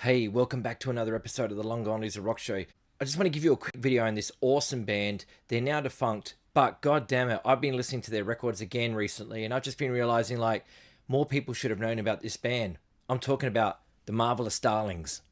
Hey, welcome back to another episode of the Long Gone Loser Rock Show. I just want to give you a quick video on this awesome band. They're now defunct, but god damn it, I've been listening to their records again recently, and I've just been realizing like more people should have known about this band. I'm talking about the Marvelous Darlings.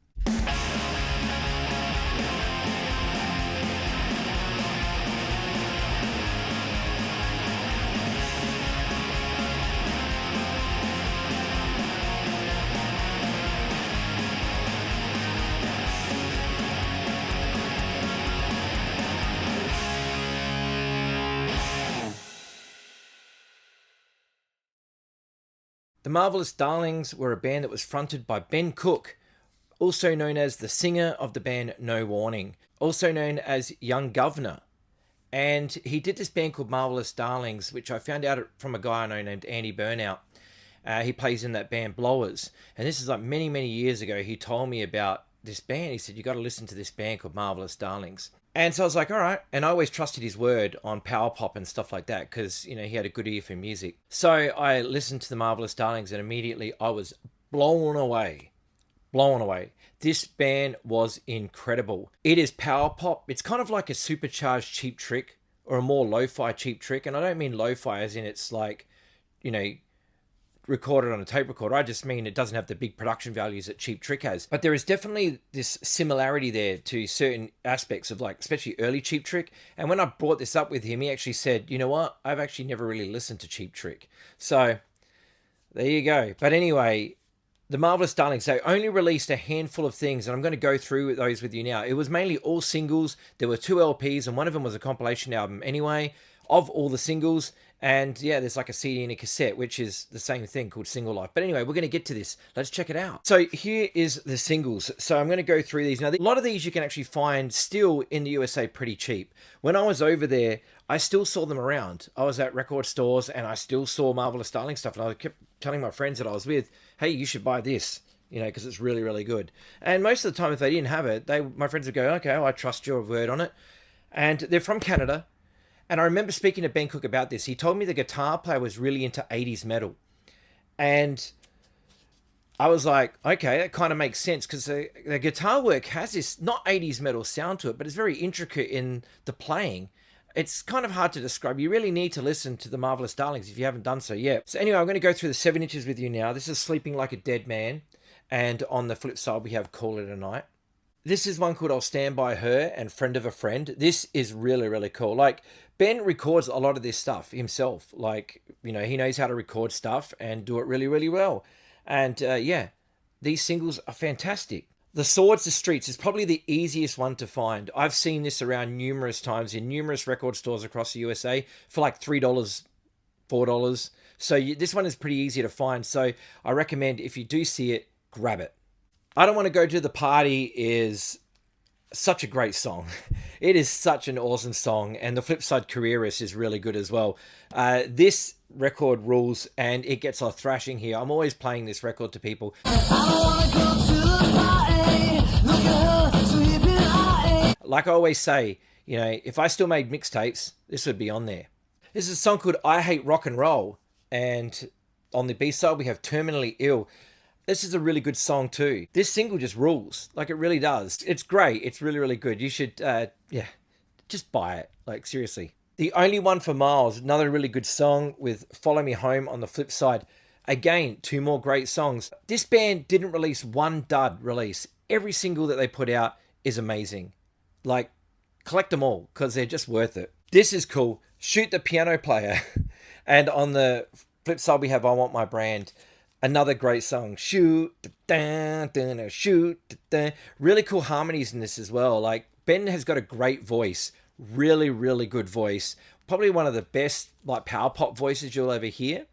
The Marvelous Darlings were a band that was fronted by Ben Cook, also known as the singer of the band No Warning, also known as Young Guv. And he did this band called Marvelous Darlings, which I found out from a guy I know named Andy Burnout. He plays in that band Blowers. And this is like many, many years ago. He told me about this band. He said, you got to listen to this band called Marvelous Darlings. And so I was like, all right. And I always trusted his word on power pop and stuff like that because, you know, he had a good ear for music. So I listened to the Marvelous Darlings and immediately I was blown away. Blown away. This band was incredible. It is power pop. It's kind of like a supercharged Cheap Trick or a more lo-fi Cheap Trick. And I don't mean lo-fi as in it's like, you know, recorded on a tape recorder. I just mean it doesn't have the big production values that Cheap Trick has. But there is definitely this similarity there to certain aspects of like, especially early Cheap Trick. And when I brought this up with him, he actually said, you know what? I've actually never really listened to Cheap Trick. So there you go. But anyway, the Marvelous Darlings, they only released a handful of things, and I'm going to go through those with you now. It was mainly all singles. There were 2 LPs, and one of them was a compilation album anyway, of all the singles. And yeah, there's like a CD and a cassette, which is the same thing called Single Life. But anyway, we're going to get to this. Let's check it out. So here is the singles. So I'm going to go through these. Now, a lot of these you can actually find still in the USA pretty cheap. When I was over there, I still saw them around. I was at record stores and I still saw Marvelous Darling stuff. And I kept telling my friends that I was with, hey, you should buy this, you know, because it's really, really good. And most of the time, if they didn't have it, my friends would go, okay, well, I trust your word on it. And they're from Canada. And I remember speaking to Ben Cook about this. He told me the guitar player was really into 80s metal. And I was like, okay, that kind of makes sense because the guitar work has this, not 80s metal sound to it, but it's very intricate in the playing. It's kind of hard to describe. You really need to listen to the Marvelous Darlings if you haven't done so yet. So anyway, I'm going to go through the 7 inches with you now. This is Sleeping Like a Dead Man. And on the flip side, we have Call It a Night. This is one called I'll Stand By Her and Friend of a Friend. This is really, really cool. Like, Ben records a lot of this stuff himself. Like, you know, he knows how to record stuff and do it really, really well. And yeah, these singles are fantastic. The Swords, the Streets is probably the easiest one to find. I've seen this around numerous times in numerous record stores across the USA for like $3, $4. So this one is pretty easy to find. So I recommend if you do see it, grab it. I Don't Want to Go to the Party is such a great song. It is such an awesome song. And the flip side, Careerist, is really good as well. This record rules and it gets a thrashing here. I'm always playing this record to people. Like I always say, you know, if I still made mixtapes, this would be on there. This is a song called I Hate Rock and Roll. And on the B-side, we have Terminally Ill. This is a really good song too. This single just rules. Like it really does. It's great. It's really, really good. You should, yeah, just buy it. Like seriously. The Only One for Miles, another really good song with Follow Me Home on the flip side. Again, 2 more great songs. This band didn't release one dud release. Every single that they put out is amazing. Like, collect them all because they're just worth it. This is cool. Shoot the Piano Player. And on the flip side, we have I Want My Brand. Another great song. Shoot, shoot. Really cool harmonies in this as well. Like, Ben has got a great voice. Really, really good voice. Probably one of the best like power pop voices you'll ever hear.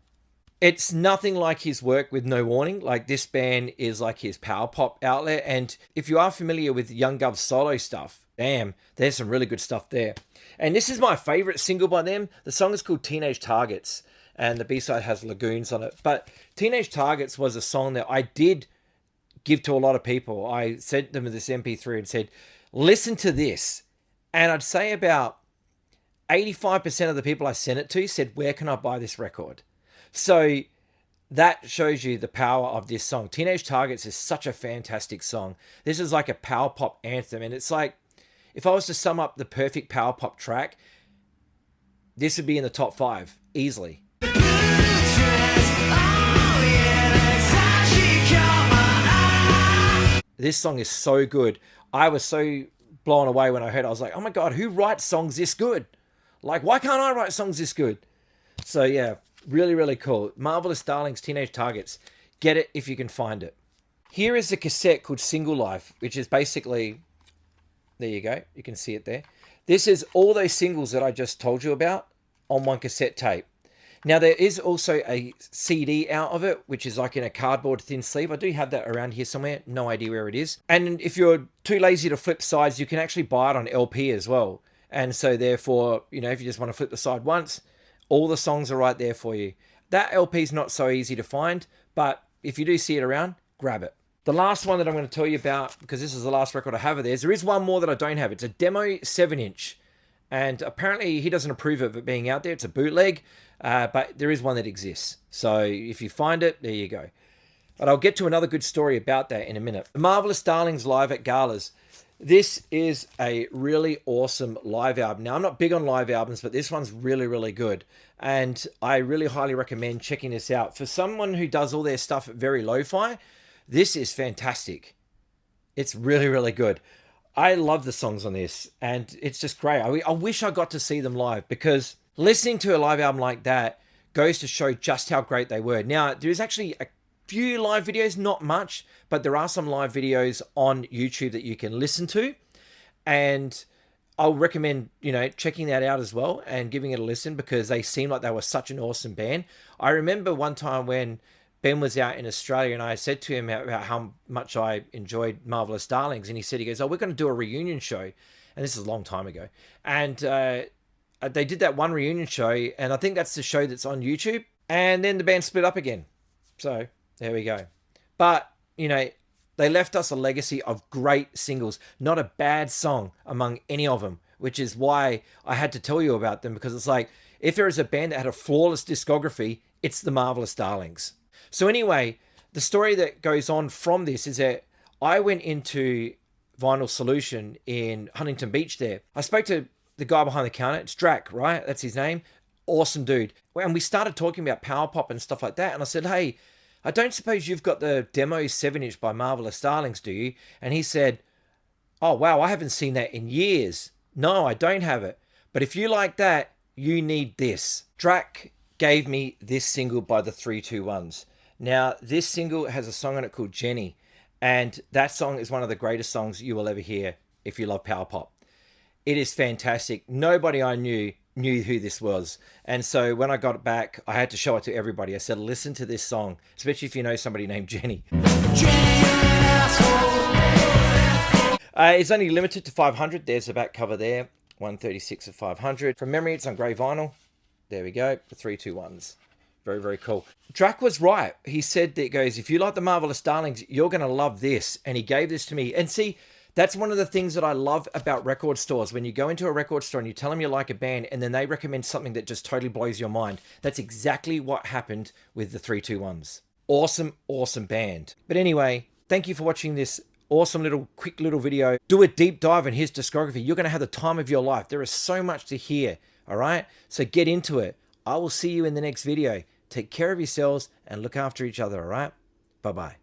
It's nothing like his work with No Warning. Like, this band is like his power pop outlet. And if you are familiar with Young Guv's solo stuff, damn, there's some really good stuff there. And this is my favorite single by them. The song is called Teenage Targets. And the B-side has Lagoons on it. But Teenage Targets was a song that I did give to a lot of people. I sent them this MP3 and said, listen to this. And I'd say about 85% of the people I sent it to said, where can I buy this record? So That shows you the power of this song. Teenage Targets is such a fantastic song. This is like a power pop anthem, and it's like, if I was to sum up the perfect power pop track, this would be in the top 5 easily. This song is so good. I was so blown away when I heard it. I was like, oh my God, who writes songs this good? Like, why can't I write songs this good? So yeah, really, really cool. Marvelous Darlings, Teenage Targets. Get it if you can find it. Here is a cassette called Single Life, which is basically, there you go. You can see it there. This is all those singles that I just told you about on one cassette tape. Now, there is also a CD out of it, which is like in a cardboard thin sleeve. I do have that around here somewhere. No idea where it is. And if you're too lazy to flip sides, you can actually buy it on LP as well. And so therefore, you know, if you just want to flip the side once, all the songs are right there for you. That LP is not so easy to find, but if you do see it around, grab it. The last one that I'm going to tell you about, because this is the last record I have of theirs, there is one more that I don't have. It's a demo 7-inch. And apparently he doesn't approve of it being out there. It's a bootleg, but there is one that exists. So if you find it, there you go. But I'll get to another good story about that in a minute. The Marvelous Darlings live at galas. This is a really awesome live album. Now, I'm not big on live albums, but this one's really, really good. And I really highly recommend checking this out. For someone who does all their stuff very lo-fi, this is fantastic. It's really, really good. I love the songs on this, and it's just great. I wish I got to see them live, because listening to a live album like that goes to show just how great they were. Now, there's actually a few live videos, not much, but there are some live videos on YouTube that you can listen to, and I'll recommend, you know, checking that out as well and giving it a listen, because they seem like they were such an awesome band. I remember one time when Ben was out in Australia, and I said to him about how much I enjoyed Marvelous Darlings, and he said, he goes, oh, we're going to do a reunion show. And this is a long time ago. And they did that one reunion show, and I think that's the show that's on YouTube. And then the band split up again. So there we go. But, you know, they left us a legacy of great singles, not a bad song among any of them, which is why I had to tell you about them, because it's like, if there is a band that had a flawless discography, it's the Marvelous Darlings. So anyway, the story that goes on from this is that I went into Vinyl Solution in Huntington Beach there. I spoke to the guy behind the counter. It's Drac, right? That's his name. Awesome dude. And we started talking about power pop and stuff like that. And I said, hey, I don't suppose you've got the demo 7-inch by Marvelous Darlings, do you? And he said, oh, wow, I haven't seen that in years. No, I don't have it. But if you like that, you need this. Drac gave me this single by the 321s. Now, this single has a song on it called Jenny, and that song is one of the greatest songs you will ever hear if you love power pop. It is fantastic. Nobody I knew who this was, and so when I got it back, I had to show it to everybody. I said, listen to this song, especially if you know somebody named Jenny. It's only limited to 500. There's the back cover there, 136 of 500. From memory, it's on grey vinyl. There we go, the 321s. Very, very cool. Drac was right. He said that, goes, if you like the Marvelous Darlings, you're going to love this. And he gave this to me. And see, that's one of the things that I love about record stores. When you go into a record store and you tell them you like a band, and then they recommend something that just totally blows your mind. That's exactly what happened with the 321s. Awesome, awesome band. But anyway, thank you for watching this awesome little quick little video. Do a deep dive in his discography. You're going to have the time of your life. There is so much to hear. All right. So get into it. I will see you in the next video. Take care of yourselves and look after each other. All right. Bye-bye.